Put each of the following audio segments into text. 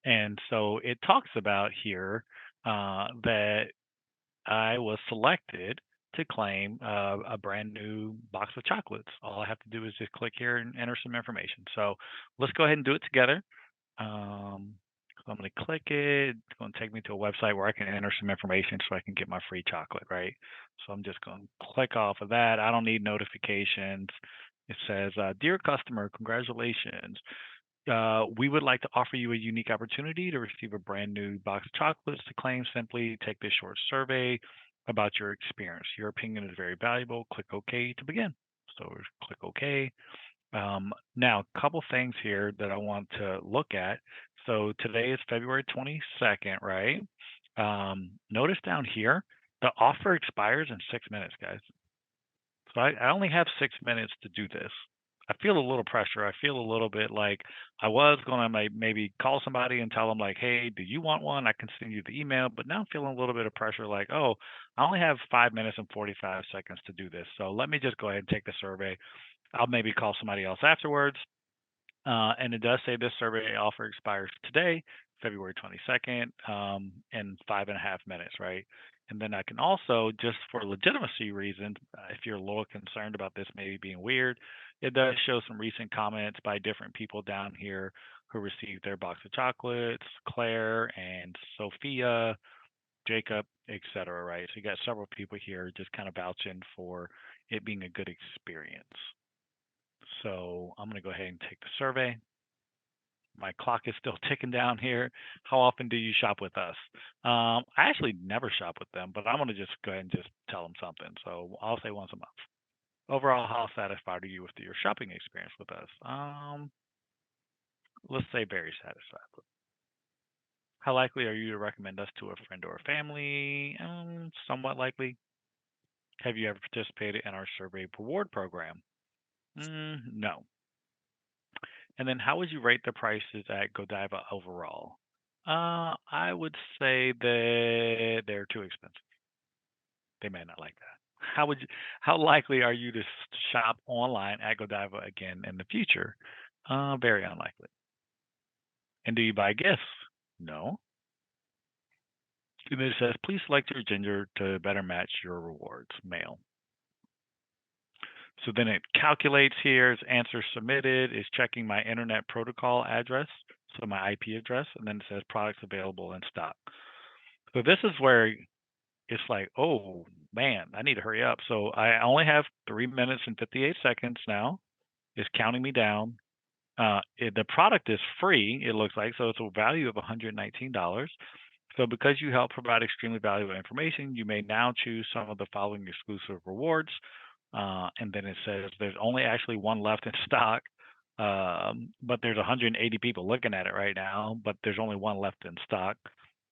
And so it talks about here that I was selected to claim a brand new box of chocolates. All I have to do is just click here and enter some information. So let's go ahead and do it together. So I'm going to click it. It's going to take me to a website where I can enter some information so I can get my free chocolate, right? So I'm just going to click off of that. I don't need notifications. It says, Dear customer, congratulations. We would like to offer you a unique opportunity to receive a brand new box of chocolates. To claim, simply take this short survey about your experience. Your opinion is very valuable. Click OK to begin. So click OK. Now, a couple things here that I want to look at. So today is February 22nd, right? Notice down here, the offer expires in 6 minutes, guys. So I only have 6 minutes to do this. I feel a little pressure. I feel a little bit like I was going to maybe call somebody and tell them like, hey, do you want one? I can send you the email. But now I'm feeling a little bit of pressure like, oh, I only have 5 minutes and 45 seconds to do this. So let me just go ahead and take the survey. I'll maybe call somebody else afterwards. And it does say this survey offer expires today, February 22nd, in 5.5 minutes, right? And then I can also, just for legitimacy reasons, if you're a little concerned about this maybe being weird, it does show some recent comments by different people down here who received their box of chocolates, Claire and Sophia, Jacob, etc. Right? So you got several people here just kind of vouching for it being a good experience. So I'm going to go ahead and take the survey. My clock is still ticking down here. How often do you shop with us? I actually never shop with them, but I'm going to just go ahead and just tell them something. So I'll say once a month. Overall, how satisfied are you with your shopping experience with us? Let's say very satisfied. How likely are you to recommend us to a friend or a family? Somewhat likely. Have you ever participated in our survey reward program? No. And then how would you rate the prices at Godiva overall? I would say that they're too expensive. They may not like that. How likely are you to shop online at Godiva again in the future? Very unlikely. And do you buy gifts? No. And then it says, please select your gender to better match your rewards. Male. So then it calculates here, it's answer submitted, is checking my internet protocol address, so my IP address, and then it says products available in stock. So this is where it's like, oh man, I need to hurry up. So I only have 3 minutes and 58 seconds now. It's counting me down. The product is free, it looks like, so it's a value of $119. So because you help provide extremely valuable information, you may now choose some of the following exclusive rewards. And then it says there's only actually one left in stock, but there's 180 people looking at it right now, but there's only one left in stock.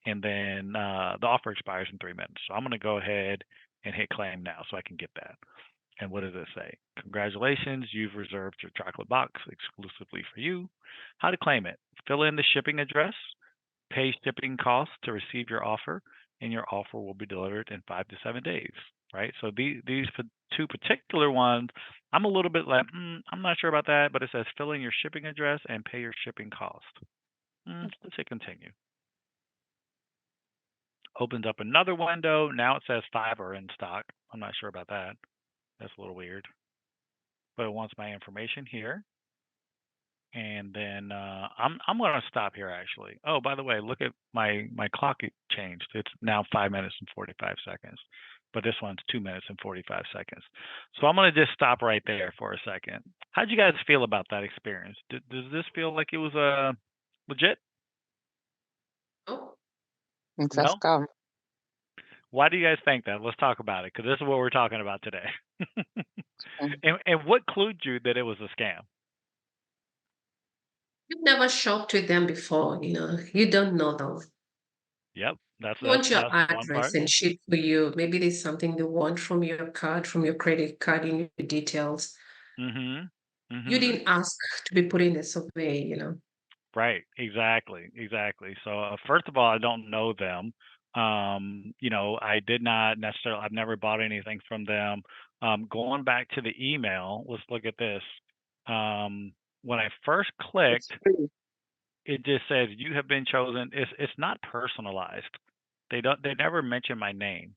And then the offer expires in 3 minutes. So I'm going to go ahead and hit claim now so I can get that. And what does it say? Congratulations, you've reserved your chocolate box exclusively for you. How to claim it? Fill in the shipping address, pay shipping costs to receive your offer, and your offer will be delivered in 5 to 7 days. Right. So these two particular ones, I'm a little bit like, I'm not sure about that, but it says fill in your shipping address and pay your shipping cost. Let's hit continue. Opens up another window. Now it says 5 are in stock. I'm not sure about that. That's a little weird. But it wants my information here. And then I'm going to stop here actually. Oh, by the way, look at my clock changed. It's now 5 minutes and 45 seconds, but this one's 2 minutes and 45 seconds. So I'm going to just stop right there for a second. How'd you guys feel about that experience? Does this feel like it was legit? Oh, Let's No? go. Why do you guys think that? Let's talk about it because this is what we're talking about today. Mm. And what clued you that it was a scam? you've never shopped with them before, you don't know them. Yep, that's They that's want your that's one address part. and ship for you. Maybe there's something they want from your card, from your credit card in your details. Mhm. You Mhm. didn't ask to be put in a survey. Right, exactly. So first of all, I don't know them. I did not necessarily. I've never bought anything from them. Going back to the email, let's look at this. When I first It's clicked, free. it just says you have been chosen. It's not personalized. They never mention my name.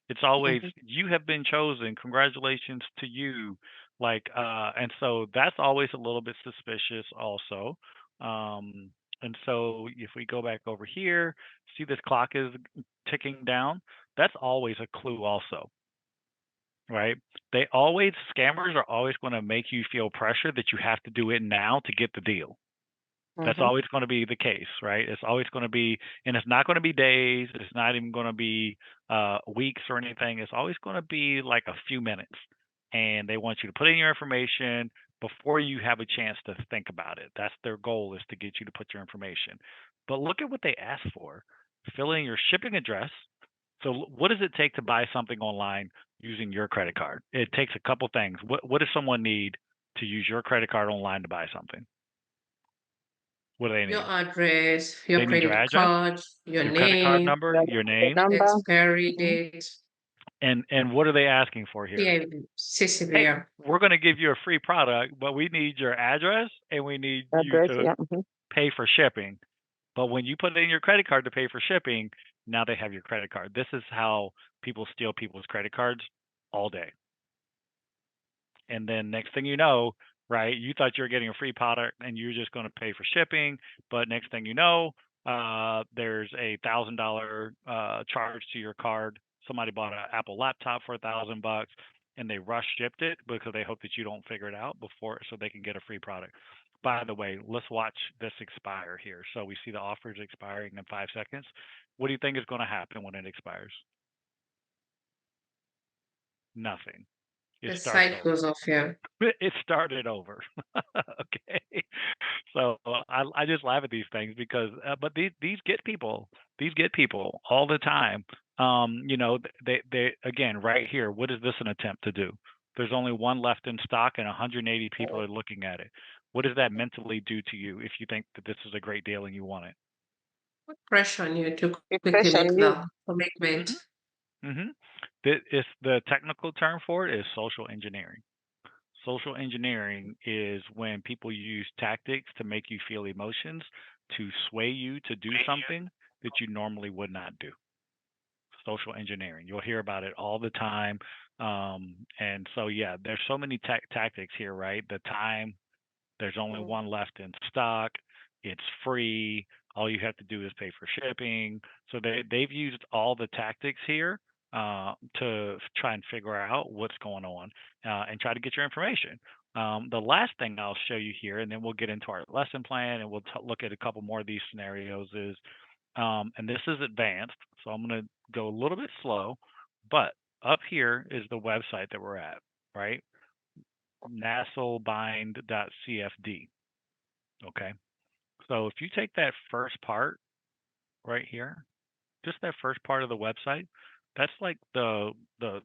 It's always Mm-hmm. you have been chosen. Congratulations to you. Like and so that's always a little bit suspicious also. Um and so if we go back over here, see this clock is ticking down. That's always a clue also, right? Scammers are always going to make you feel pressure that you have to do it now to get the deal. That's Mm-hmm. always going to be the case, right? It's always going to be, and it's not going to be days. It's not even going to be weeks or anything. It's always going to be like a few minutes. And they want you to put in your information before you have a chance to think about it. That's their goal, is to get you to put your information. But look at what they ask for. Fill in your shipping address. So what does it take to buy something online using your credit card? It takes a couple things. What does someone need to use your credit card online to buy something? What do they Your need? address, your They need your credit address, card, your your credit card name, number, Your your credit name, number. expiry Mm-hmm. date, and what are they asking for here? CIV, Hey, CCVR. we're going to give you a free product, but we need your address and we need you Address. to Yeah. Mm-hmm. pay for shipping. But when you put in your credit card to pay for shipping, now they have your credit card. This is how people steal people's credit cards all day. And then next thing you know, right, you thought you were getting a free product and you're just going to pay for shipping, but next thing you know, there's $1,000 charge to your card. Somebody bought an Apple laptop for $1,000 and they rush shipped it because they hope that you don't figure it out before, so they can get a free product. By the way, let's watch this expire here. So we see the offer is expiring in 5 seconds. What do you think is going to happen when it expires? Nothing. It The starts site over. goes off here. It started over. Okay. So I just laugh at these things because, but these get people. These get people all the time. They again right here. What is this an attempt to do? There's only one left in stock, and 180 people are looking at it. What does that mentally do to you if you think that this is a great deal and you want it? Put pressure on you to It quickly pressure make on you. the commitment. Hmm. It's the technical term for it is social engineering. Social engineering is when people use tactics to make you feel emotions to sway you to do something that you normally would not do. Social engineering. You'll hear about it all the time. And so, yeah, there's so many tactics here, right? The time, there's only Mm. one left in stock. It's free. All you have to do is pay for shipping. So they've used all the tactics here to try and figure out what's going on and try to get your information. The last thing I'll show you here, and then we'll get into our lesson plan and we'll look at a couple more of these scenarios, is and this is advanced, so I'm going to go a little bit slow, but up here is the website that we're at, right? nasselbind.cfd. Okay. So if you take that first part right here, just that first part of the website, that's like the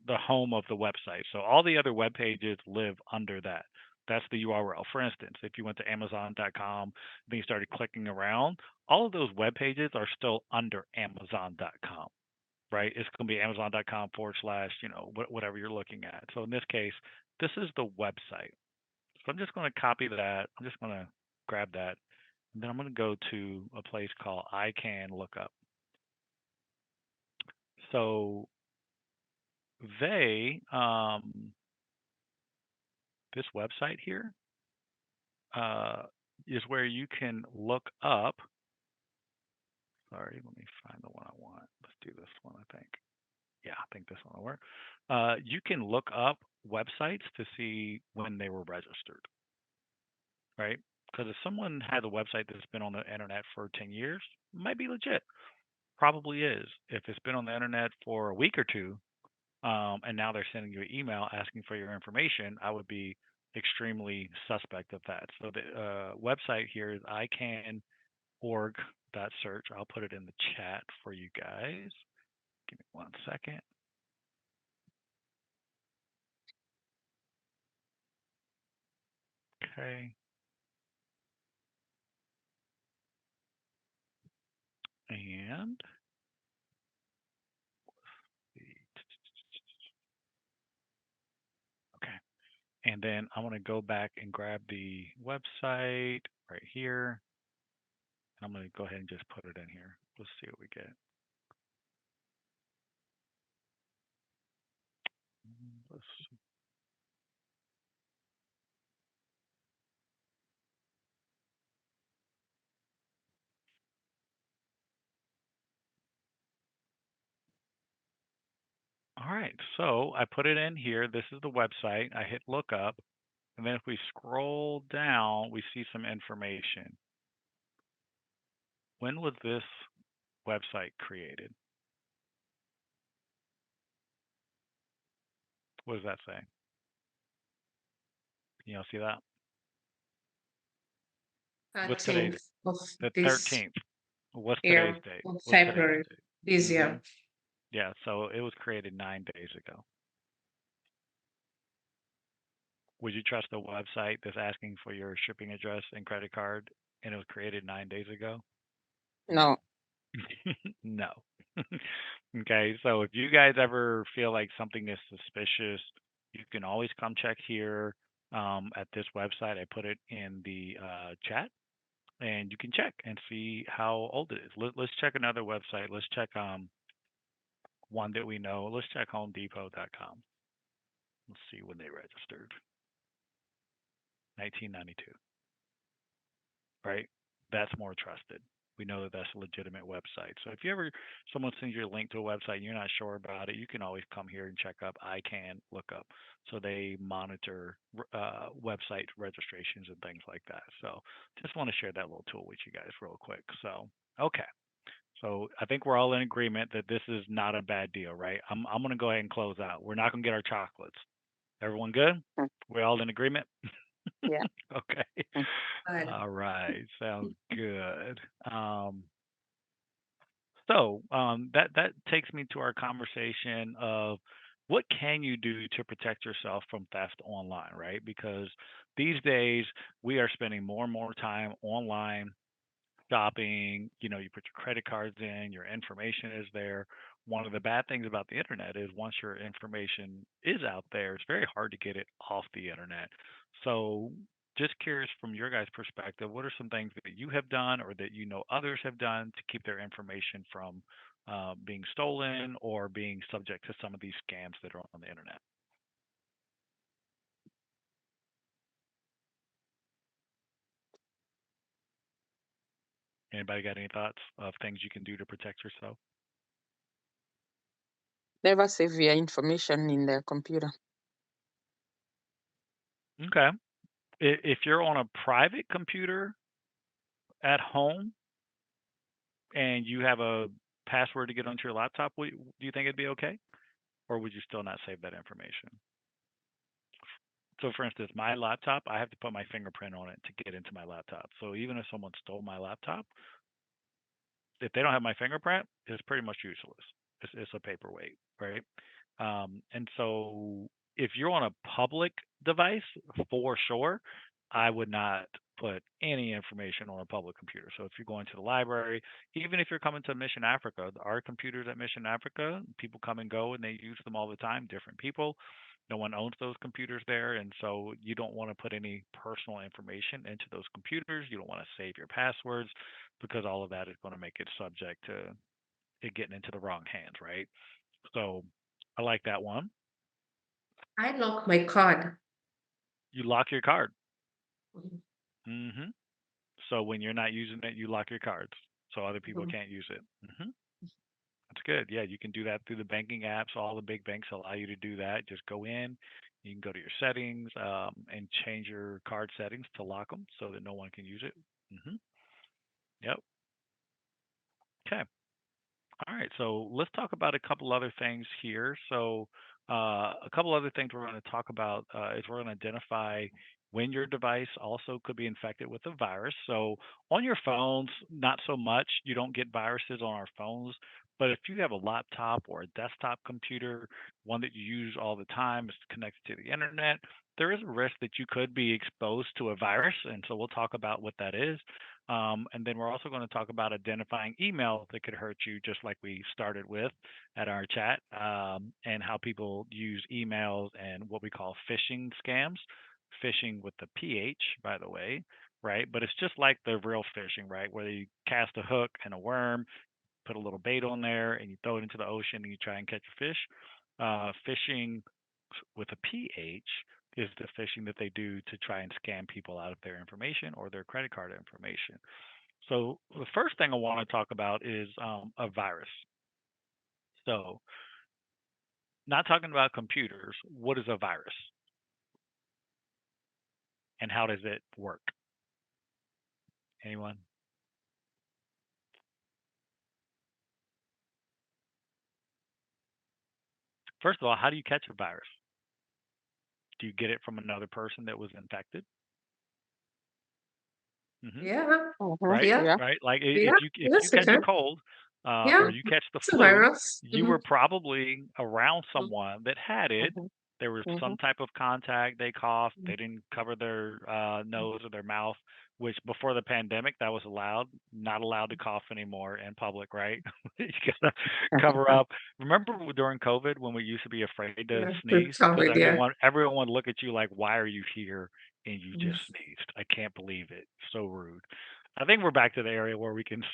home of the website. So all the other web pages live under that. That's the URL. For instance, if you went to Amazon.com, then you started clicking around, all of those web pages are still under Amazon.com, right? It's going to be Amazon.com forward slash, whatever you're looking at. So in this case, this is the website. So I'm just going to copy that. I'm just going to grab that. And then I'm going to go to a place called I Can Look Up. So they, this website here uh, is where you can look up. Sorry, let me find the one I want. Let's do this one, I think. Yeah, I think this one will work. You can look up websites to see when they were registered, right? Because if someone has a website that's been on the internet for 10 years, it might be legit. Probably is. If it's been on the internet for a week or two, and now they're sending you an email asking for your information, I would be extremely suspect of that. So the website here is icanorg.search. I'll put it in the chat for you guys. Give me 1 second. Okay. And okay. And then I want to go back and grab the website right here. I'm going to go ahead and just put it in here. Let's see what we get. Let's see. All right, so I put it in here. This is the website. I hit look up, and then if we scroll down, we see some information. When was this website created? What does that say? You know, see that? What's today's? 13th of The this 13th. What's today's year, date? of What's today's February date? this Mm-hmm. year. Yeah, so it was created 9 days ago. Would you trust a website that's asking for your shipping address and credit card and it was created 9 days ago? No. No. No. Okay, so if you guys ever feel like something is suspicious, you can always come check here at this website. I put it in the chat, and you can check and see how old it is. Let's check another website. Let's check one that we know. Let's check HomeDepot.com. Let's see when they registered. 1992, right? That's more trusted. We know that that's a legitimate website. So if you ever someone sends you a link to a website and you're not sure about it, you can always come here and check up. I can look up. So they monitor website registrations and things like that. So just want to share that little tool with you guys real quick. So okay. So I think we're all in agreement that this is not a bad deal, right? I'm gonna go ahead and close out. We're not gonna get our chocolates. Everyone good? Mm. We're all in agreement? Yeah. Okay. Mm. But All right. Sounds good. So that takes me to our conversation of what can you do to protect yourself from theft online, right? Because these days we are spending more and more time online shopping. You put your credit cards in, your information is there. One of the bad things about the internet is once your information is out there, it's very hard to get it off the internet. So, just curious from your guys' perspective, what are some things that you have done or that you know others have done to keep their information from being stolen or being subject to some of these scams that are on the internet? Anybody got any thoughts of things you can do to protect yourself? Never save your information in the computer. Okay. If you're on a private computer at home and you have a password to get onto your laptop, do you think it'd be okay? Or would you still not save that information? So, for instance, my laptop, I have to put my fingerprint on it to get into my laptop. So, even if someone stole my laptop, if they don't have my fingerprint, it's pretty much useless. It's a paperweight, right? And so if you're on a public device, for sure, I would not put any information on a public computer. So if you're going to the library, even if you're coming to Mission Africa, our computers at Mission Africa, people come and go and they use them all the time, different people. No one owns those computers there. And so you don't want to put any personal information into those computers. You don't want to save your passwords because all of that is going to make it subject to it getting into the wrong hands, right? So I like that one. I lock my card. You lock your card. Mhm. hmm So when you're not using it, you lock your cards so other people Mhm. can't use it. That's good. Yeah, you can do that through the banking apps. All the big banks allow you to do that. Just go in. You can go to your settings and change your card settings to lock them so that no one can use it. hmm Yep. Okay. All right, so let's talk about a couple other things here. So, a couple other things we're going to talk about is we're going to identify when your device also could be infected with a virus. So, on your phones, not so much. You don't get viruses on our phones. But if you have a laptop or a desktop computer, one that you use all the time is connected to the internet, there is a risk that you could be exposed to a virus. And so, we'll talk about what that is. And then we're also going to talk about identifying email that could hurt you, just like we started with at our chat, and how people use emails and what we call phishing scams. Phishing with the PH, by the way. right? But it's just like the real fishing, right? Where you cast a hook and a worm, put a little bait on there, and you throw it into the ocean and you try and catch a fish. Fishing with a PH is the fishing that they do to try and scam people out of their information or their credit card information. So the first thing I want to talk about is a virus. So not talking about computers. What is a virus and how does it work? Anyone? First of all, how do you catch a virus? Do you get it from another person that was infected? Hmm. Yeah, Mm-hmm. Right, yeah, Yeah. right. Like yeah. if you Yes, it catch a can. cold Yeah, or you catch the it's a flu, virus. you were probably around Mm, someone that had it. Mm-hmm. There was Mm-hmm. some type of contact. They coughed. mm, They didn't cover their nose or their mouth, which before the pandemic that was allowed. Not allowed to cough anymore in public, right? You gotta cover up. Remember during COVID when we used to be afraid to yeah, sneeze good because covered, yeah. everyone would look at you like, "Why are you here?" And you Mm, just sneezed. I can't believe it. So rude. I think we're back to the area where we can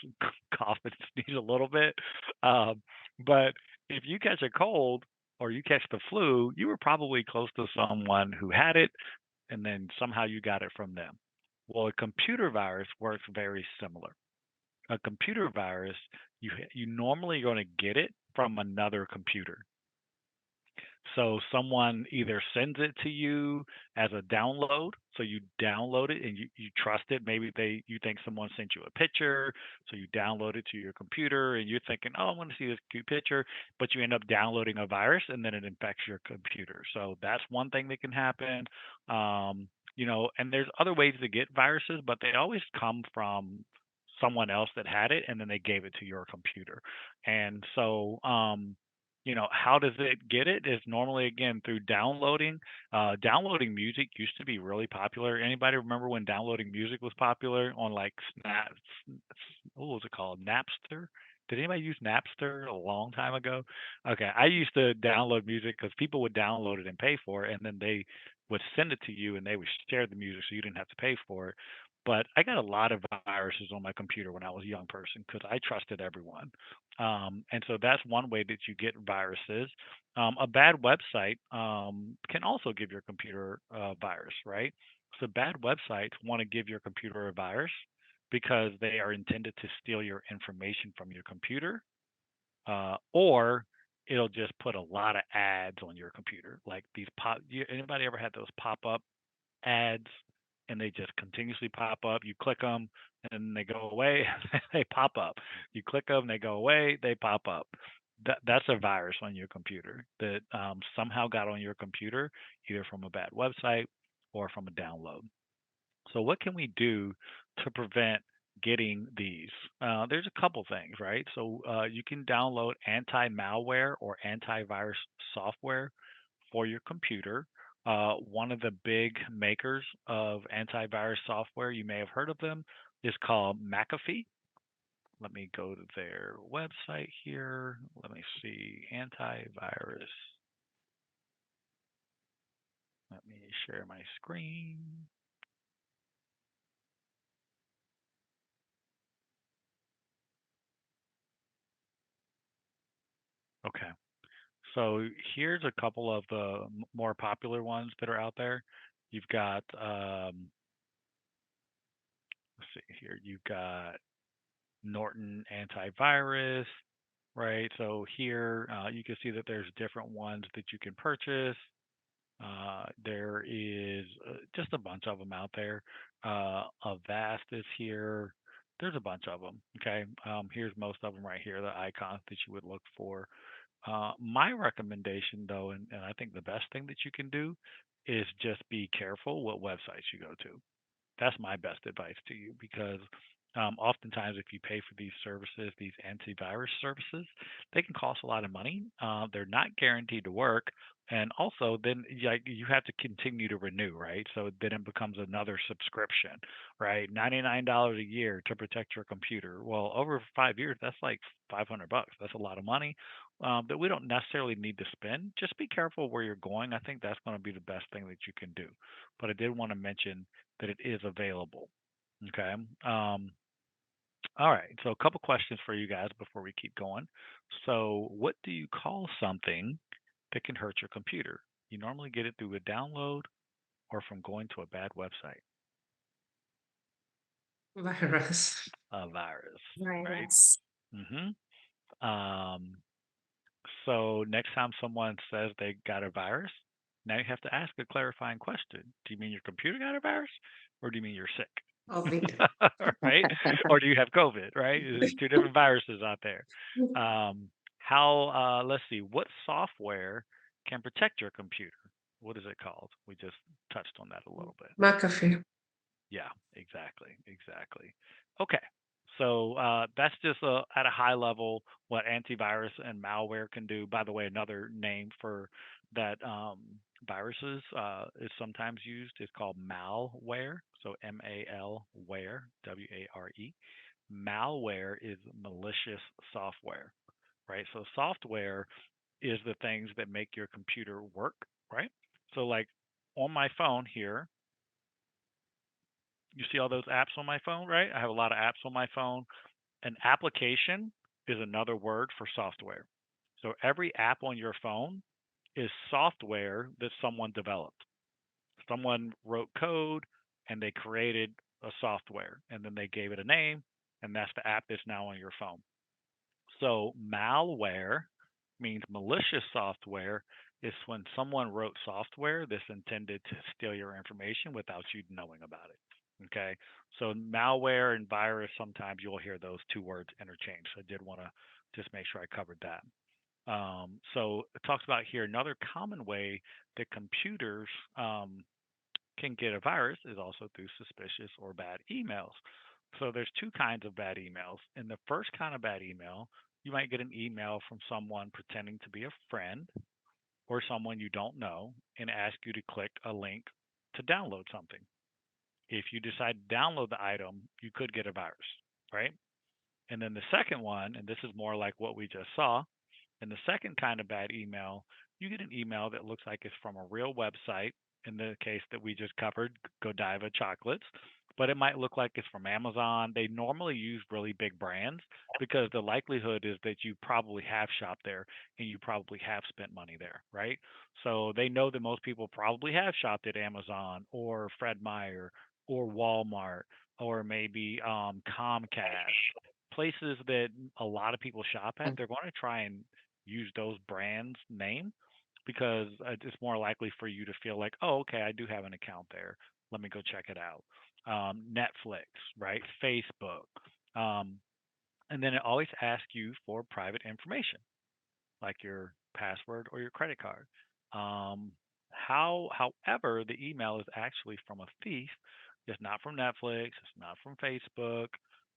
cough and sneeze a little bit. Um, but if you catch a cold or you catch the flu, you were probably close to someone who had it, and then somehow you got it from them. Well, a computer virus works very similar. A computer virus, you normally going to get it from another computer. So someone either sends it to you as a download, so you download it and you trust it. Maybe you think someone sent you a picture, so you download it to your computer and you're thinking, oh, I want to see this cute picture, but you end up downloading a virus and then it infects your computer. So that's one thing that can happen. And there's other ways to get viruses, but they always come from someone else that had it and then they gave it to your computer. And so how does it get it? Is normally again through downloading. Downloading music used to be really popular. Anybody remember when downloading music was popular on like what was it called? Napster? Did anybody use Napster a long time ago? Okay, I used to download music because people would download it and pay for it, and then they would send it to you and they would share the music so you didn't have to pay for it. But I got a lot of viruses on my computer when I was a young person because I trusted everyone. And so that's one way that you get viruses. A bad website can also give your computer a virus, right? So bad websites want to give your computer a virus because they are intended to steal your information from your computer, or it'll just put a lot of ads on your computer, like these pop. Anybody ever had those pop up ads and they just continuously pop up. You click them and they go away, they pop up. You click them, they go away, they pop up. That's a virus on your computer that somehow got on your computer, either from a bad website or from a download. So, what can we do to prevent getting these? There's a couple things, right? So, you can download anti malware or antivirus software for your computer. One of the big makers of antivirus software, you may have heard of them, is called McAfee. Let me go to their website here. Let me see. Antivirus. Let me share my screen. Okay. So here's a couple of the more popular ones that are out there. You've got, let's see here, you've got Norton antivirus, right? So here you can see that there's different ones that you can purchase. There is just a bunch of them out there. Avast is here. There's a bunch of them. Okay. Here's most of them right here, the icons that you would look for. My recommendation, though, and I think the best thing that you can do is just be careful what websites you go to. That's my best advice to you because oftentimes if you pay for these services, these antivirus services, they can cost a lot of money. They're not guaranteed to work. And also, then like you have to continue to renew, right? So then it becomes another subscription, right? $99 a year to protect your computer. Well, over 5 years, that's like $500. That's a lot of money that we don't necessarily need to spend. Just be careful where you're going. I think that's going to be the best thing that you can do. But I did want to mention that it is available. Okay. All right. So a couple questions for you guys before we keep going. So, what do you call something that can hurt your computer? You normally get it through a download or from going to a bad website. Virus. A virus, right? Virus. Mm-hmm. So next time someone says they got a virus, now you have to ask a clarifying question. Do you mean your computer got a virus, or do you mean you're sick? COVID. Right? Or do you have COVID? Right? There's two different viruses out there. Let's see, what software can protect your computer? What is it called? We just touched on that a little bit. McAfee. Yeah, exactly, exactly. Okay, so that's just at a high level what antivirus and malware can do. By the way, another name for that viruses is sometimes used is called malware. So M-A-L ware, W-A-R-E. Malware is malicious software, right? So software is the things that make your computer work, right? So like on my phone here, you see all those apps on my phone, right? I have a lot of apps on my phone. An application is another word for software. So every app on your phone is software that someone developed. Someone wrote code and they created a software and then they gave it a name, and that's the app that's now on your phone. So malware means malicious software is when someone wrote software that's intended to steal your information without you knowing about it. Okay. So malware and virus, sometimes you'll hear those two words interchanged. So I did want to just make sure I covered that. So it talks about here another common way that computers can get a virus is also through suspicious or bad emails. So there's two kinds of bad emails. In the first kind of bad email, you might get an email from someone pretending to be a friend or someone you don't know and ask you to click a link to download something. If you decide to download the item, you could get a virus, right? And then the second one, and this is more like what we just saw, and the second kind of bad email, you get an email that looks like it's from a real website. In the case that we just covered, Godiva chocolates, but it might look like it's from Amazon. They normally use really big brands because the likelihood is that you probably have shopped there and you probably have spent money there, right? So they know that most people probably have shopped at Amazon or Fred Meyer or Walmart or maybe Comcast, places that a lot of people shop at. They're going to try and use those brands name because it's more likely for you to feel like, oh, okay, I do have an account there. Let me go check it out. Netflix, right? Facebook. Um, and then it always asks you for private information like your password or your credit card. However, the email is actually from a thief. It's not from Netflix. It's not from Facebook.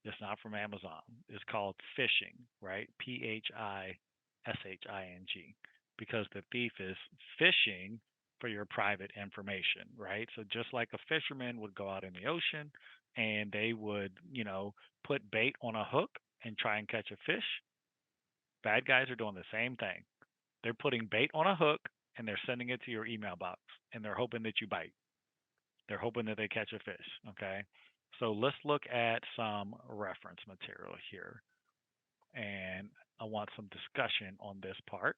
It's not from Amazon. It's called phishing, right? Phishing, because the thief is fishing for your private information, right? So just like a fisherman would go out in the ocean and they would, put bait on a hook and try and catch a fish, bad guys are doing the same thing. They're putting bait on a hook and they're sending it to your email box and they're hoping that you bite. They're hoping that they catch a fish. Okay. So let's look at some reference material here. And I want some discussion on this part.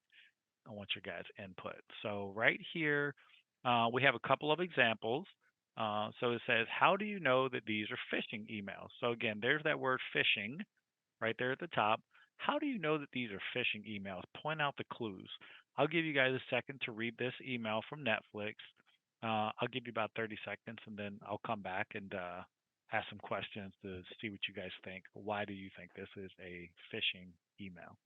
I want your guys' input. So, right here, we have a couple of examples. So, it says, how do you know that these are phishing emails? So, again, there's that word phishing right there at the top. How do you know that these are phishing emails? Point out the clues. I'll give you guys a second to read this email from Netflix. I'll give you about 30 seconds and then I'll come back and ask some questions to see what you guys think. Why do you think this is a phishing email?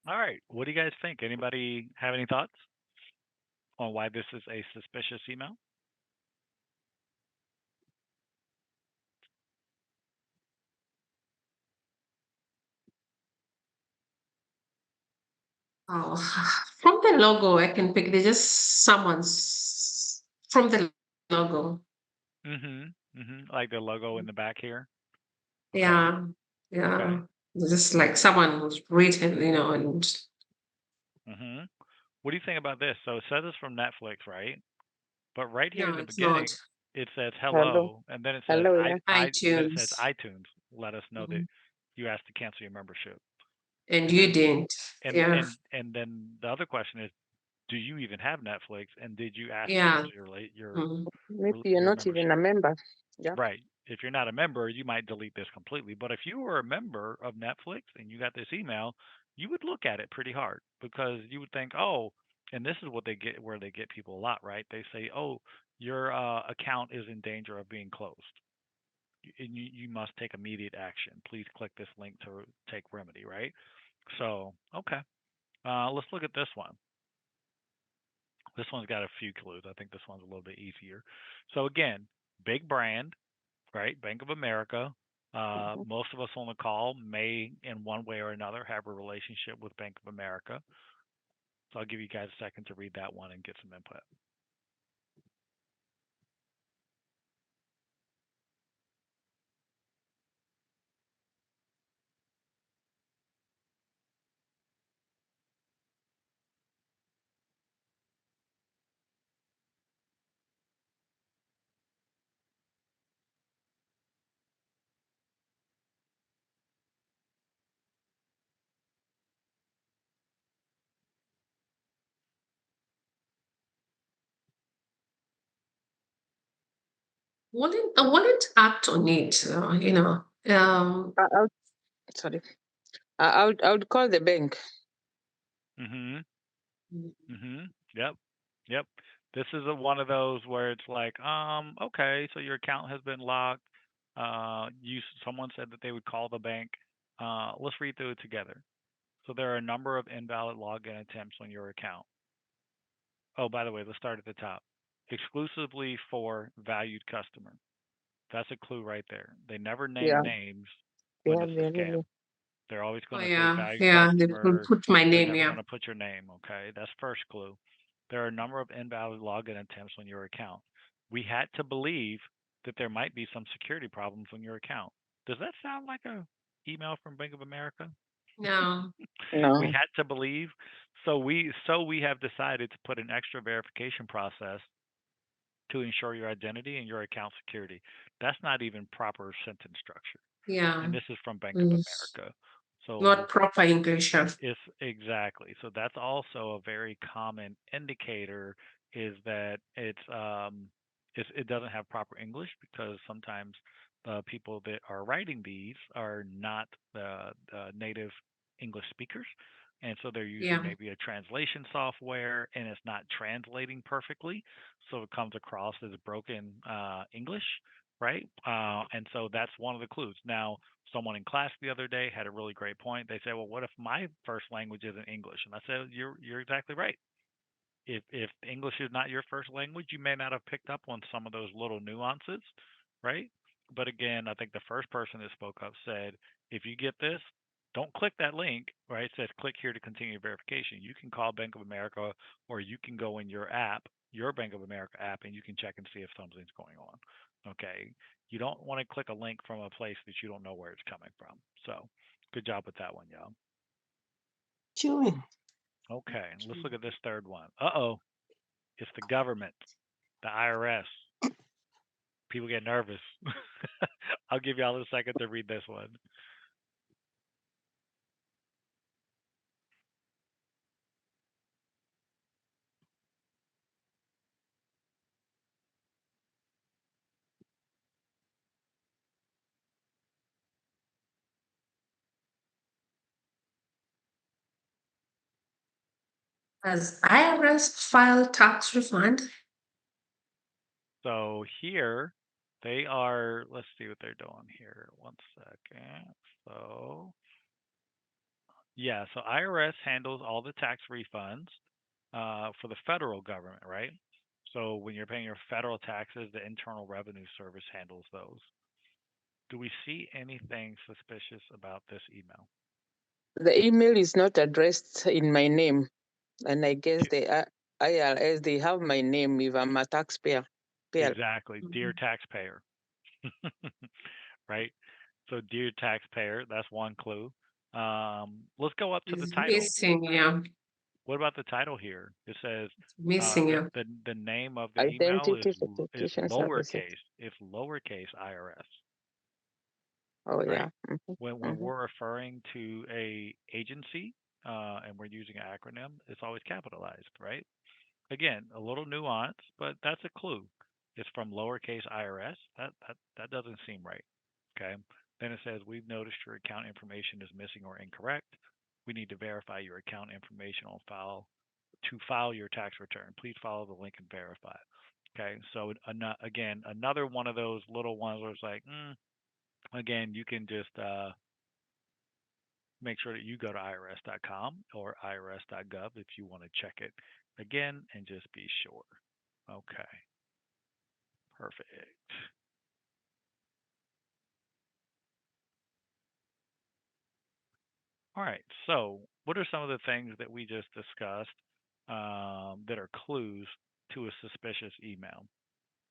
All right. What do you guys think? Anybody have any thoughts? on why this is a suspicious email? Oh, from the logo, I can pick. There's just someone's from the logo. Like the logo in the back here. Okay. Yeah, Okay. yeah. Just like someone who's written, and hmm What do you think about this? So it says it's from Netflix, right? But right here no, in the it's not. beginning, it says Hello. hello, and then it says Hello, yeah. then it says iTunes. iTunes. Let us know that Mhm. you asked to cancel your membership. And you And didn't. and Yeah, and and then the other question is, do you even have Netflix? And did you ask to yeah. cancel Mhm. Maybe you're your not even membership? a member. Yeah. Right. If you're not a member, you might delete this completely. But if you were a member of Netflix and you got this email, you would look at it pretty hard because you would think, oh, and this is what they get where they get people a lot, right? They say, oh, your account is in danger of being closed. And you must take immediate action. Please click this link to take remedy, right? So, okay. Let's look at this one. This one's got a few clues. I think this one's a little bit easier. So, again, big brand, right? Bank of America. Mhm. Most of us on the call may, in one way or another, have a relationship with Bank of America. So I'll give you guys a second to read that one and get some input. Wouldn't act on it. I would, sorry. I would call the bank. Mhm. Mhm. Yep. Yep. This is one of those where it's like, okay, so your account has been locked. Someone said that they would call the bank. Let's read through it together. So there are a number of invalid login attempts on your account. Oh, by the way, let's start at the top. Exclusively for valued customer. That's a clue right there. They never name Yeah, names they when have it's a their scam. name. They're always Oh going to say yeah, valued yeah. They will customer. put my They're name. never Yeah. going to put your name, okay? That's first clue. There are a number of invalid login attempts on your account. We had to believe that there might be some security problems on your account. Does that sound like a email from Bank of America? No. We No. had to believe. So we have decided to put an extra verification process to ensure your identity and your account security. That's not even proper sentence structure. Yeah. And this is from Bank of Mm. America. So Not proper English. Yeah. it's exactly. So that's also a very common indicator is that it doesn't have proper English because sometimes the people that are writing these are not the native English speakers. And so they're using Yeah. maybe a translation software and it's not translating perfectly. So it comes across as broken English, right? And so that's one of the clues. Now, someone in class the other day had a really great point. They said, "Well, what if my first language isn't English?" And I said, "You're exactly right. If English is not your first language, you may not have picked up on some of those little nuances, right?" But again, I think the first person that spoke up said, "If you get this, don't click that link, right? It says click here to continue verification. You can call Bank of America or you can go in your app, your Bank of America app, and you can check and see if something's going on. Okay. You don't want to click a link from a place that you don't know where it's coming from. So good job with that one, y'all. Chewing. Okay. Let's look at this third one. Uh-oh. It's the government, the IRS. People get nervous. I'll give y'all a second to read this one. Has IRS filed tax refund? So here they are. Let's see what they're doing here. One second. So, yeah, so IRS handles all the tax refunds. for the federal government, right? So when you're paying your federal taxes, the Internal Revenue Service handles those. Do we see anything suspicious about this email? The email is not addressed in my name, and I guess the IRS, they have my name if I'm a taxpayer. Exactly, dear Mhm. taxpayer, right? So, dear taxpayer, that's one clue. Let's go up to the It's title. missing, yeah. What about the title here? It says Missing, yeah. the name of the email Identity is verification services. lowercase. It's lowercase IRS, Oh, right? yeah. Mm-hmm. When Mm-hmm. we're referring to a agency and we're using an acronym, it's always capitalized, right? Again, a little nuance, but that's a clue. It's from lowercase IRS. That doesn't seem right. Okay. Then it says we've noticed your account information is missing or incorrect. We need to verify your account information on file to file your tax return. Please follow the link and verify. Okay. So again, another one of those little ones where it's like, again, you can just make sure that you go to irs.com or irs.gov if you want to check it again and just be sure. Okay, perfect. All right, so what are some of the things that we just discussed that are clues to a suspicious email?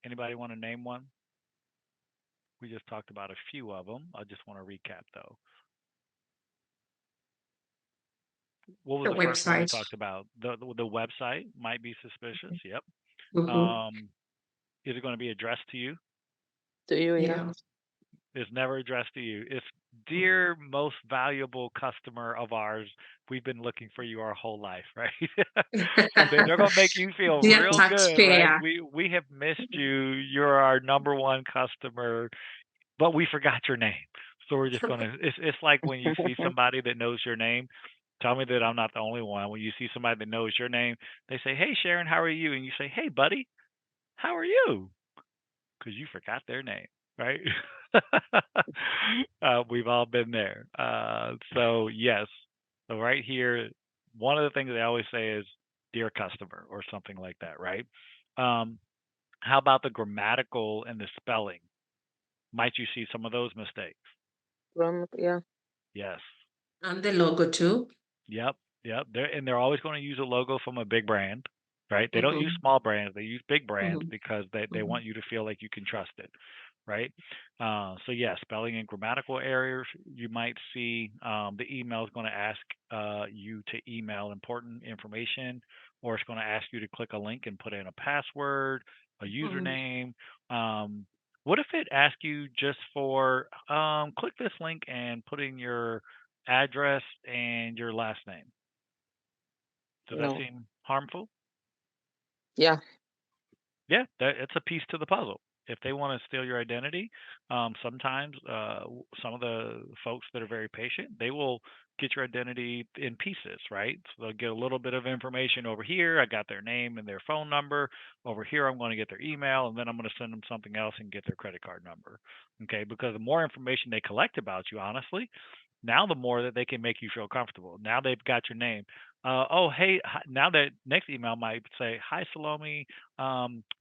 Anybody want to name one? We just talked about a few of them. I just want to recap though. What was The the first one we website. talked about? The website might be suspicious. Yep. Mm-hmm. Um, is it going to be addressed to you? To you, yeah. Yeah. It's never addressed to you. It's dear most valuable customer of ours. We've been looking for you our whole life, right? So they're gonna make you feel Dear real good, right? taxpayer. We have missed you. You're our number one customer, but we forgot your name. So we're just gonna. It's like when you see somebody that knows your name. Tell me that I'm not the only one. When you see somebody that knows your name, they say, "Hey Sharon, how are you?" And you say, "Hey buddy, how are you?" Because you forgot their name, right? We've all been there. So yes, so right here, one of the things they always say is "dear customer" or something like that, right? Um, how about the grammatical and the spelling? Might you see some of those mistakes? Yeah. Yes. And the logo too. Yep, yep. They're always going to use a logo from a big brand, right? They don't use Mm-hmm. small brands. They use big brands Mm-hmm. because they Mm-hmm. want you to feel like you can trust it, right? So yeah, spelling and grammatical errors. You might see the email is going to ask you to email important information, or it's going to ask you to click a link and put in a password, a Mm-hmm. username. Um, what if it asks you just for click this link and put in your address and your last name? Does that No. seem harmful? Yeah. Yeah, it's a piece to the puzzle. If they want to steal your identity, sometimes some of the folks that are very patient, they will get your identity in pieces, right? So they'll get a little bit of information over here. I got their name and their phone number. Over here, I'm going to get their email, and then I'm going to send them something else and get their credit card number. Okay, because the more information they collect about you, honestly, now the more that they can make you feel comfortable. Now they've got your name. Oh, hey, now that next email might say, "Hi, Salome.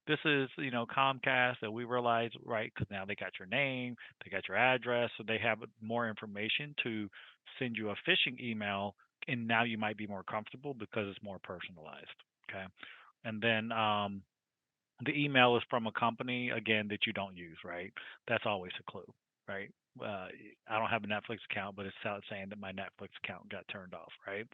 This is Comcast that we realize, right? Because now they got your name, they got your address, so they have more information to send you a phishing email, and now you might be more comfortable because it's more personalized. Okay, and then the email is from a company again that you don't use, right? That's always a clue, right? Uh, I don't have a Netflix account, but it's out saying that my Netflix account got turned off, right?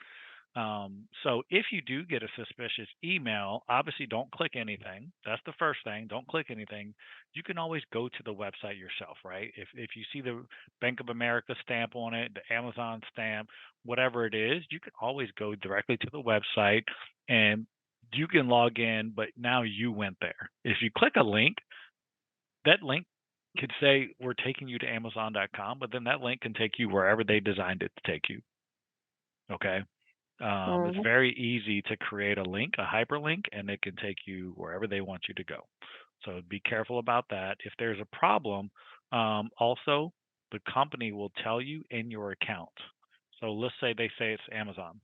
So if you do get a suspicious email, obviously don't click anything. That's the first thing. Don't click anything. You can always go to the website yourself, right? If you see the Bank of America stamp on it, the Amazon stamp, whatever it is, you can always go directly to the website and you can log in, but now you went there. If you click a link, that link could say we're taking you to Amazon.com, but then that link can take you wherever they designed it to take you. Okay. It's Mm-hmm. very easy to create a link, a hyperlink, and it can take you wherever they want you to go. So be careful about that. If there's a problem, also the company will tell you in your account. So let's say they say it's Amazon.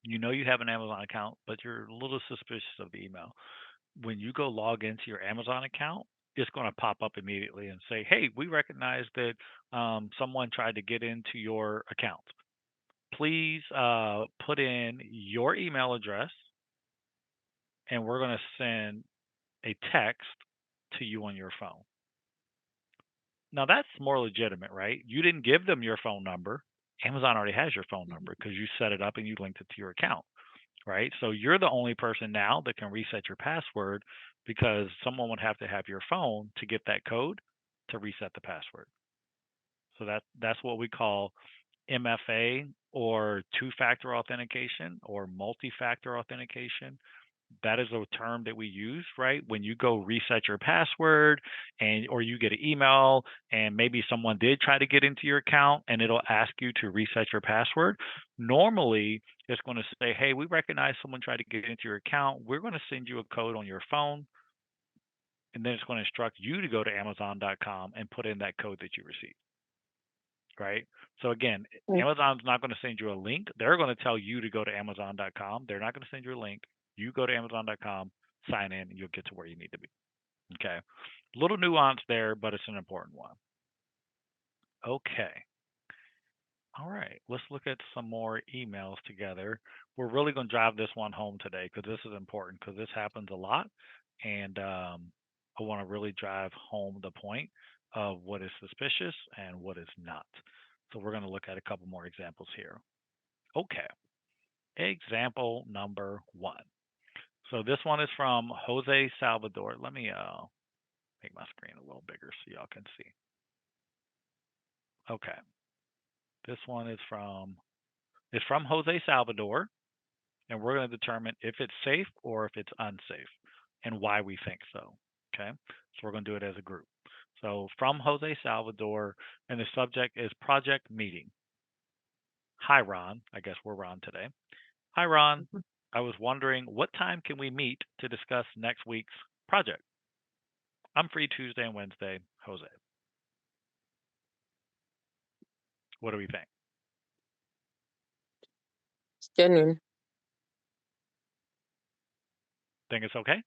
You know you have an Amazon account, but you're a little suspicious of the email. When you go log into your Amazon account, it's going to pop up immediately and say, "Hey, we recognize that someone tried to get into your account. Please put in your email address, and we're going to send a text to you on your phone." Now that's more legitimate, right? You didn't give them your phone number. Amazon already has your phone number because you set it up and you linked it to your account, right? So you're the only person now that can reset your password because someone would have to have your phone to get that code to reset the password. So that's what we call MFA, or two-factor authentication, or multi-factor authentication. That is a term that we use, right? When you go reset your password, and or you get an email and maybe someone did try to get into your account and it'll ask you to reset your password. Normally, it's going to say, "Hey, we recognize someone tried to get into your account. We're going to send you a code on your phone." And then it's going to instruct you to go to Amazon.com and put in that code that you received, right? So again, Mm. Amazon's not going to send you a link. They're going to tell you to go to Amazon.com. They're not going to send you a link. You go to Amazon.com, sign in, and you'll get to where you need to be. Okay. Little nuance there, but it's an important one. Okay. All right. Let's look at some more emails together. We're really going to drive this one home today because this is important, because this happens a lot. And I want to really drive home the point of what is suspicious and what is not. So we're going to look at a couple more examples here. Okay. Example number 1. So this one is from Jose Salvador. Let me make my screen a little bigger so y'all can see. Okay. This one is from Jose Salvador, and we're going to determine if it's safe or if it's unsafe and why we think so. Okay. So we're going to do it as a group. So from Jose Salvador, and the subject is project meeting. Hi, Ron. I guess we're Ron today. Hi, Ron. Mhm. I was wondering, what time can we meet to discuss next week's project? I'm free Tuesday and Wednesday. Jose. What do we think? It's genuine. Think it's okay?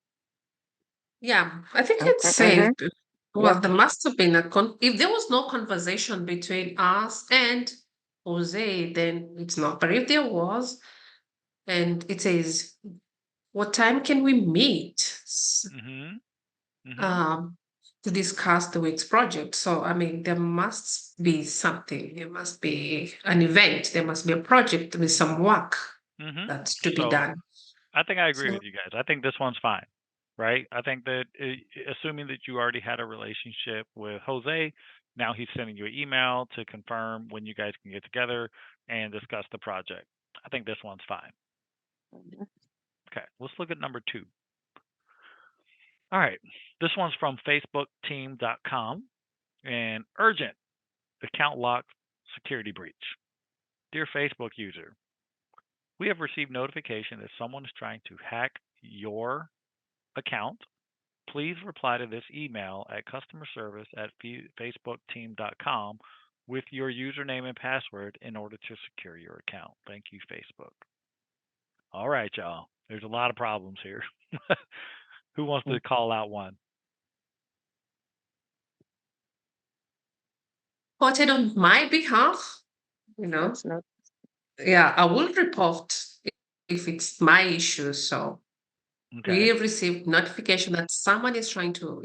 Yeah, I think it's safe. Mm-hmm. Well, Yeah. there must have been if there was no conversation between us and Jose, then it's not. But if there was, and it says, "What time can we meet Mm-hmm. Mm-hmm. um, to discuss the week's project?" So, I mean, there must be something. There must be an event. There must be a project with some work Mm-hmm. that's to be So done. I think I agree So, with you guys. I think this one's fine, right? I think that assuming that you already had a relationship with Jose, now he's sending you an email to confirm when you guys can get together and discuss the project. I think this one's fine. Mhm. Okay, let's look at number 2. All right, this one's from facebookteam.com, and urgent account lock security breach. Dear Facebook user, we have received notification that someone is trying to hack your account. Please reply to this email at customerservice@facebookteam.com with your username and password in order to secure your account. Thank you, Facebook. All right, y'all. There's a lot of problems here. Who wants to call out one? reported on my behalf, you know, That's not. yeah, I will report if it's my issue. So we Okay. have received notification that someone is trying to,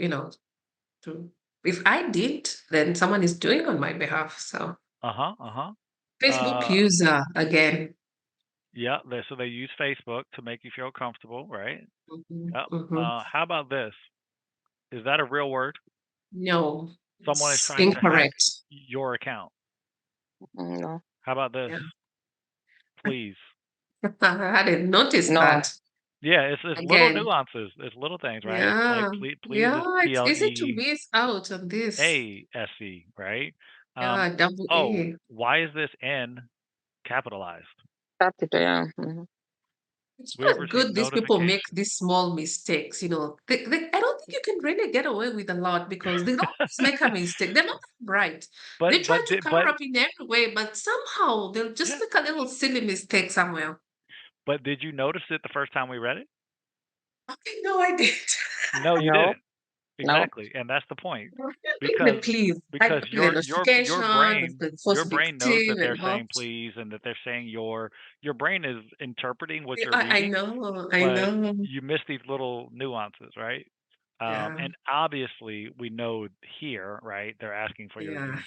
to, if I did, then someone is doing on my behalf. So Uh-huh. Uh-huh. Facebook Uh, user again. yeah, so they use Facebook to make you feel comfortable, right? Mhm, Yep. mhm. How about this? Is that a real word? No, Someone is it's trying to hack incorrect. your account. No. How about this? Yeah. Please. I didn't notice No. that Yeah, it's little again. nuances. It's little things, right? Like Yeah, please yeah, is it's easy to PLEASE, miss out on this. right? Yeah, double Oh, E. why is this N capitalized? Capital. Yeah. It's We have not received good these people make notification. these small mistakes, I don't think you can really get away with a lot because they always make a mistake. They're not bright. They but try but to di- cover but up in every way, but somehow they'll just yeah, make a little silly mistake somewhere. But did you notice it the first time we read it? Okay, no, I didn't. No, you No, didn't. no. Exactly, and that's the point. The Because please. I because got the your notification, brain it's supposed your to be brain knows that active they're and all. saying please and that they're saying your brain is interpreting what Yeah, you're I reading, know, I but know. you miss these little nuances, right? Yeah, And obviously we know here, right? They're asking for yeah,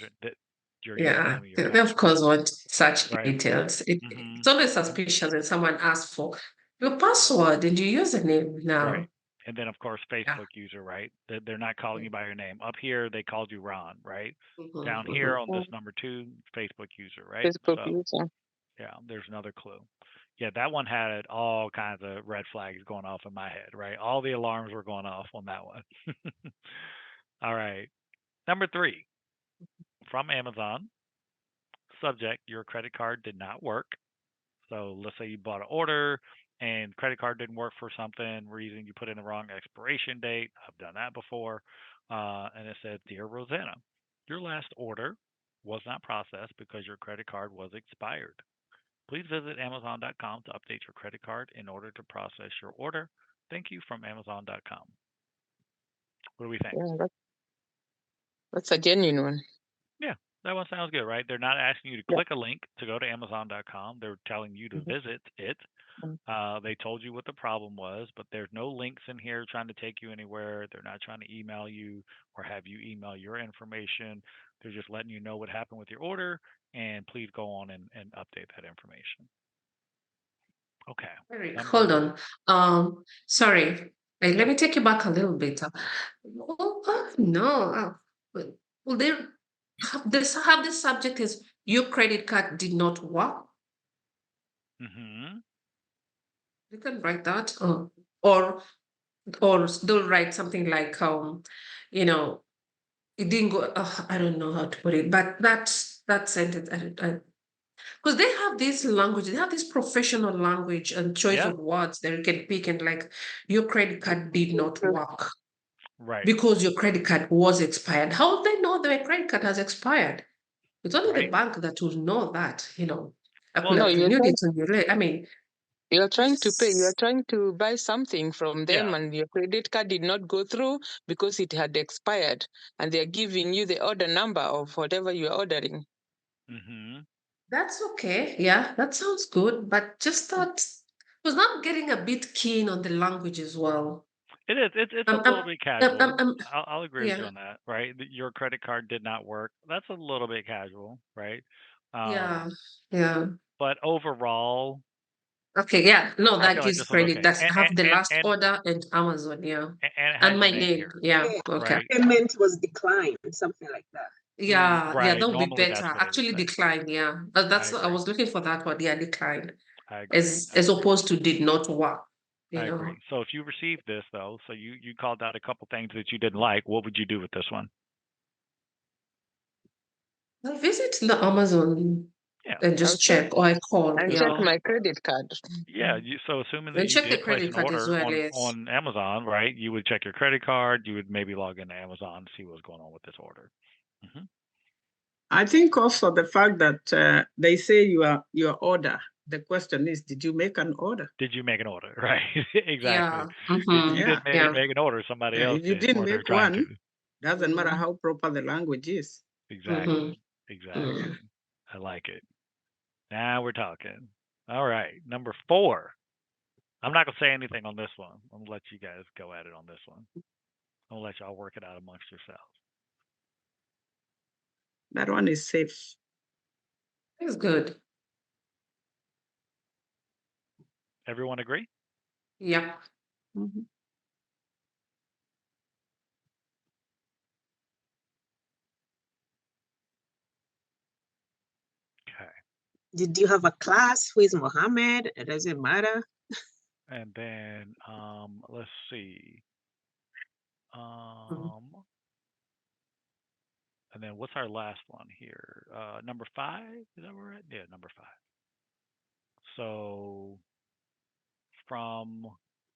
your yeah. username and your They of password, course want such right? details. Hmm. It's always suspicious when someone asks for your password and your username Right. now. And then, of course, Yeah. Facebook user, right? They're not calling you by your name. Up here, they called you Ron, right? Mhm, Down here mhm. on this Mm, number two, Facebook user, right? Facebook So, user. yeah, there's another clue. Yeah, that one had all kinds of red flags going off in my head, right? All the alarms were going off on that one. All right. Number three, from Amazon, subject, your credit card did not work. So let's say you bought an order and credit card didn't work for something reason you put in the wrong expiration date. I've done that before. And it said, Dear Rosanna, your last order was not processed because your credit card was expired. Please visit Amazon.com to update your credit card in order to process your order. Thank you from Amazon.com. What do we think? Yeah, that's a genuine one. Yeah, that one sounds good, right? They're not asking you to Yeah. click a link to go to Amazon.com. They're telling you to Mhm, visit it. mm. They told you what the problem was, but there's no links in here trying to take you anywhere. They're not trying to email you or have you email your information. They're just letting you know what happened with your order, and please go on and update that information. Okay. Eric, hold Number, on. Sorry. Let yeah. me take you back a little bit. No. Well, they have this subject is your credit card did not work. Hmm. You can write that, or they'll write something like, you know, it didn't go. I don't know how to put it, but that sentence, because they have this language, they have this professional language and choice Yeah. of words that you can pick and like, your credit card did not True. work Right. because your credit card was expired. How would they know their credit card has expired? It's only the Right. bank that will know that, I could Well, No, have renewed it on your I mean, you're trying to pay. You are this, trying to buy something from them, yeah. and your credit card did not go through because it had expired, and they are giving you the order number of whatever you are ordering. Hmm. that's okay. Yeah, that sounds good. But just that was not getting a bit keen on the language as well. It is. It's a Um, little um, bit um, casual. um, um, I'll agree with you yeah, on that, right? Your credit card did not work. That's a little bit casual, right? Um, yeah, yeah. but overall, Okay, yeah. No, I that feel like gives this was credit. okay. That's And have the and last and order and Amazon, yeah. and it And has my your name name, here, yeah. Yeah, Okay. right? payment was declined, something like that. Mm, Yeah, yeah, right. that would be Normally, better. that's what it would Actually say. decline, yeah. I I agree. was looking for that one. Yeah, decline. I agree. As I agree. opposed to did not work, I you know. agree. So if you received this though, so you called out a couple things that you didn't like, what would you do with this one? I visit the Amazon Yeah. and I'll just check check or I call, and This check yeah. one. my credit card. Yeah, so assuming that And you check the did place credit an card as order well, yes. on Amazon, right? You would check your credit card. You would maybe log into Amazon to see what's going on with this order. Hmm. I think also the fact that they say your order. The question is, did you make an order? Did you make an order? Right. Exactly. Yeah. If you Yeah. didn't Yeah. make an order, somebody Yeah. else If you did, didn't or they're make trying to. one, doesn't matter Mm-hmm. how proper the language is. Mm-hmm. Exactly. Mm. Exactly. I like it. Now we're talking. All right. Number four. I'm not gonna say anything on this one. I'm gonna let you guys go at it on this one. I'm gonna let y'all work it out amongst yourselves. That one is safe. It's good. Everyone agree? Yeah. Mhm. Okay. Did you have a class? Who is Mohammed? It doesn't matter. And then let's see. Mhm. Um and then what's our last one here? Number five? Is that where we're at? Yeah, number five. So from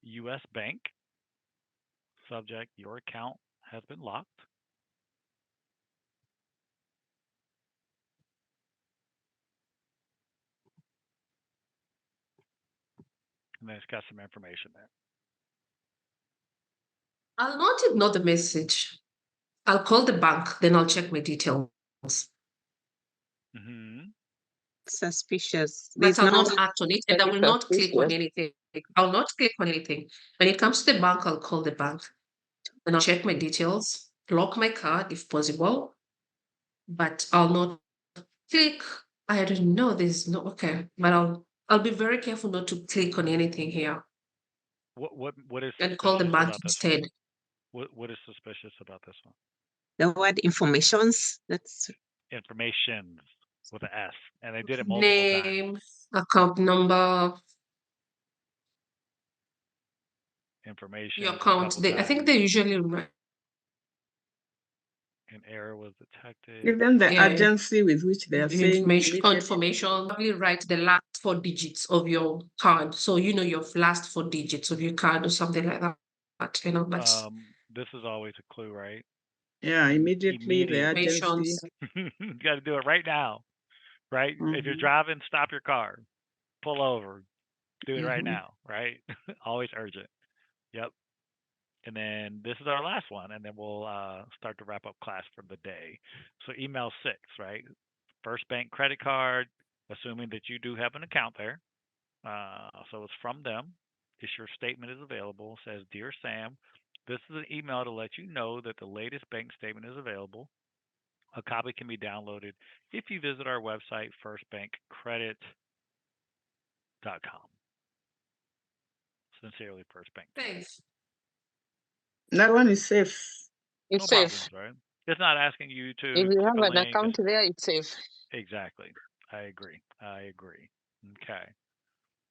US Bank, subject, your account has been locked. and then it's got some information there. I'll not ignore the message. I'll call the bank, then I'll check my details. Hmm. Suspicious. But There's I'll no, not act on it, and I Very will not click on suspicious. anything. I'll not click on anything. When it comes to the bank, I'll call the bank, and I'll check my details, lock my card if possible, but I'll not click. I don't know. There's no okay, but I'll be very careful not to click on anything here What is and call the suspicious bank about this one? instead. What is suspicious about this one? the word informations. That's Information with an S, and they did it multiple times. Name, account number, your Information a account. couple I think times. they usually write. An error was detected. Give them the Yeah, urgency with which they are saying immediately. information. Probably write the last four digits of your card, so you know your last four digits of your card or something like that. But This is always a clue, right? Yeah, immediately the Immediately. urgency. informations. You got to do it right now, right? If you're Mhm, driving, stop your car, pull over, do it right mhm. now, right? Always urgent. Yep. And then this is our last one, and then we'll start to wrap up class for the day. So email 6, right? First bank credit card, assuming that you do have an account there. So it's from them. Your statement is available. Says, Dear Sam, this is an email to let you know that the latest bank statement is available. A copy can be downloaded if you visit our website, firstbankcredit.com. Sincerely, First Bank Credit. Thanks. That one is safe. No It's safe. problems, right? It's not asking you If to you click have a an link. account there, it's safe. Exactly. I agree. Okay.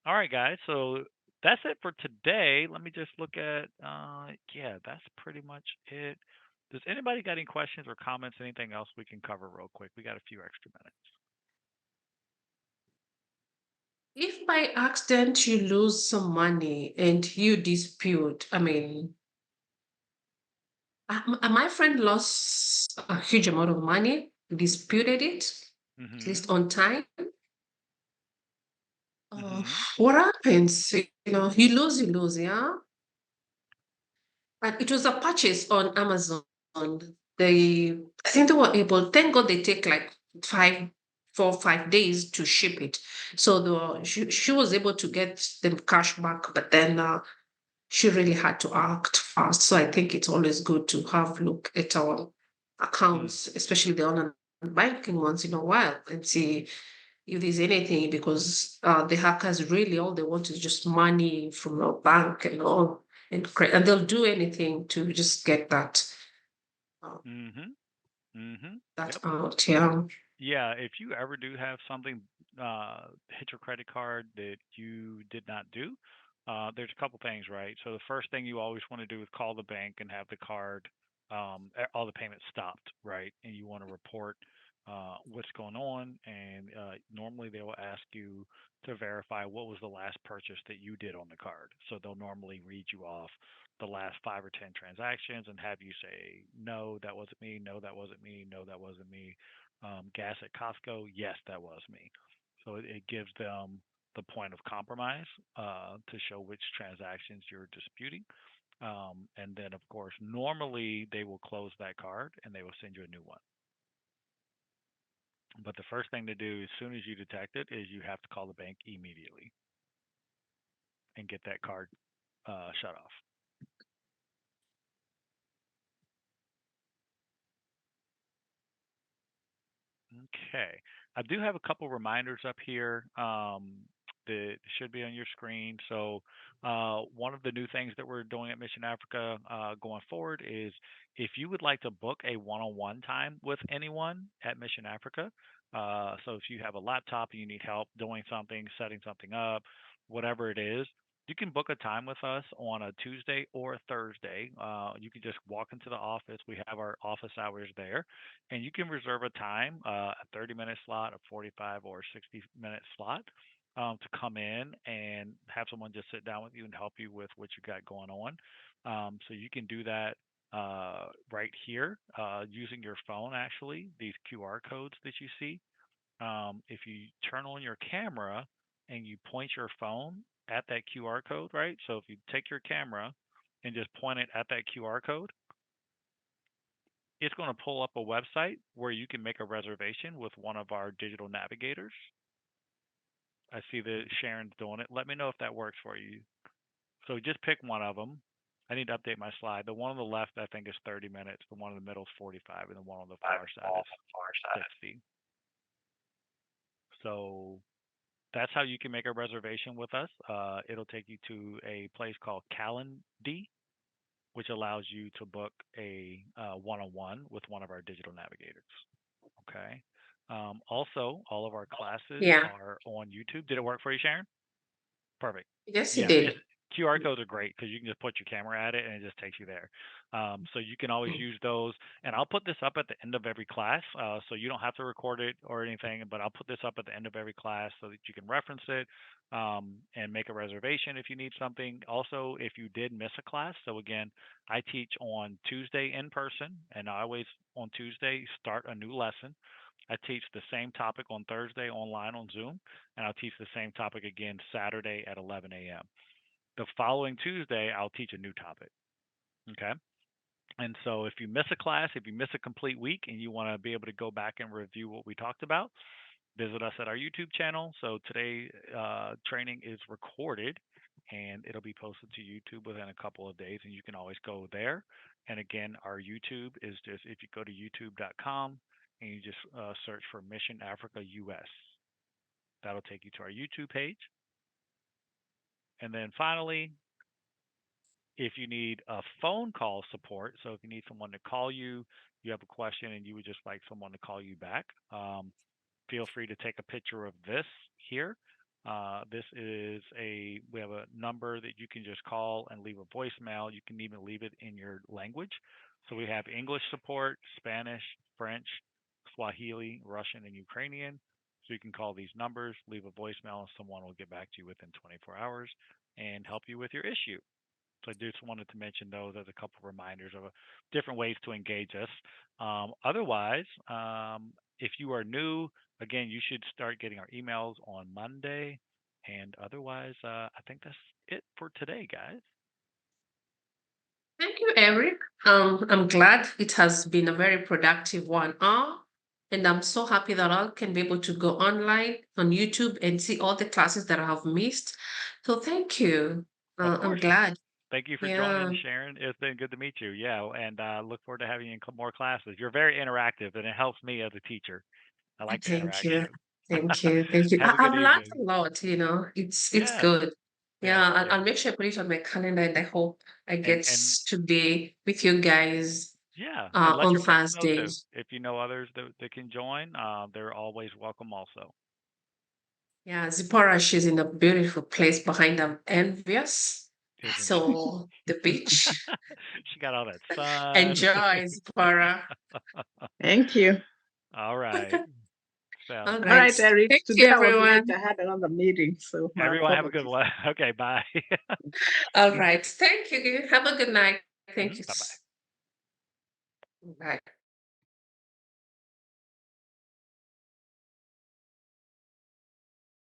All right, guys. So that's it for today. Let me just look at, yeah, that's pretty much it. Does anybody got any questions or comments? Anything else we can cover real quick? We got a few extra minutes. If by accident you lose some money and you dispute, my friend lost a huge amount of money, disputed it, at Mm-hmm. least on time. Mm-hmm. What happens? You lose, yeah. And it was a purchase on Amazon. I think they were able. Thank God they take like 5 days to ship it. So she was able to get the cash back, but then she really had to act fast. So I think it's always good to have look at our Mm. accounts, especially the online banking ones, in a while and see if there's anything, because the hackers really all they want is just money from your bank and all, and they'll do anything to just get uh, Mm-hmm. Mm-hmm. that Yep. out. Yeah. Yeah, if you ever do have something hit your credit card that you did not do, there's a couple things, right? So the first thing you always want to do is call the bank and have the card, all the payments stopped, right? And you want to report what's going on, and normally they will ask you to verify what was the last purchase that you did on the card. So they'll normally read you off the last 5 or 10 transactions and have you say, no, that wasn't me, no, that wasn't me, no, that wasn't me. Gas at Costco, yes, that was me. So it gives them the point of compromise to show which transactions you're disputing. And then, of course, normally they will close that card and they will send you a new one. But the first thing to do as soon as you detect it is you have to call the bank immediately and get that card shut off. Okay. I do have a couple reminders up here that should be on your screen. So, one of the new things that we're doing at Mission Africa going forward is if you would like to book a one on one time with anyone at Mission Africa, so if you have a laptop and you need help doing something, setting something up, whatever it is, you can book a time with us on a Tuesday or a Thursday. You can just walk into the office. We have our office hours there and you can reserve a time, a 30-minute slot, a 45 or 60-minute slot, to come in and have someone just sit down with you and help you with what you got going on. So you can do that right here using your phone. Actually, these QR codes that you see. If you turn on your camera and you point your phone at that QR code, right? So if you take your camera and just point it at that QR code, it's going to pull up a website where you can make a reservation with one of our digital navigators. I see that Sharon's doing it. Let me know if that works for you. So just pick one of them. I need to update my slide. The one on the left, I think, is 30 minutes. The one in the middle is 45, and the one on the far side is 60. So that's how you can make a reservation with us. It'll take you to a place called Calendly, which allows you to book a one-on-one with one of our digital navigators. Okay. Also, all of our classes Yeah. are on YouTube. Did it work for you, Sharon? Perfect. Yes, you Yeah, did. QR codes are great because you can just put your camera at it and it just takes you there. So you can always use those. And I'll put this up at the end of every class, so you don't have to record it or anything. But I'll put this up at the end of every class so that you can reference it and make a reservation if you need something. Also, if you did miss a class, so again, I teach on Tuesday in person, and I always on Tuesday start a new lesson. I teach the same topic on Thursday online on Zoom, and I'll teach the same topic again Saturday at 11 a.m. The following Tuesday, I'll teach a new topic. Okay. And so if you miss a class, if you miss a complete week and you want to be able to go back and review what we talked about, visit us at our YouTube channel. So today training is recorded and it'll be posted to YouTube within a couple of days, and you can always go there. And again, our YouTube is just if you go to youtube.com and you just search for Mission Africa US, that'll take you to our YouTube page. And then finally, if you need a phone call support, so if you need someone to call you, you have a question and you would just like someone to call you back, feel free to take a picture of this here. We have a number that you can just call and leave a voicemail. You can even leave it in your language. So we have English support, Spanish, French, Swahili, Russian, and Ukrainian. So you can call these numbers, leave a voicemail, and someone will get back to you within 24 hours and help you with your issue. So I just wanted to mention those as a couple of reminders of different ways to engage us. Otherwise, if you are new, again, you should start getting our emails on Monday. And otherwise, I think that's it for today, guys. Thank you, Eric. I'm glad it has been a very productive 1 hour. And I'm so happy that I can be able to go online on YouTube and see all the classes that I have missed. So thank you. Of I'm course. glad. Thank you for Yeah, joining, Sharon. It's been good to meet you. Yeah, and look forward to having you in more classes. You're very interactive, and it helps me as a teacher. I like the thank you. interaction. Thank you. Thank you. Have a good I've learned evening. a lot, it's Yeah, good. yeah, Yeah, yeah. I'll make sure I put it on my calendar and I hope I get And to be with you guys yeah, and let on your friends know too. Thursdays. If you know others that can join, they're always welcome also. Yeah, Zipporah, she's in a beautiful place behind. I'm envious. Isn't she? So the beach. She got all that sun. Enjoy, Zipporah. Thank you. All right. All Sounds All right. right, good. Eric. Thank you, Today I was late. everyone. I had another meeting, so my Everyone have a good apologies. one. Okay, bye. All right. Thank you. Have a good night. Thank you. Bye bye. Bye.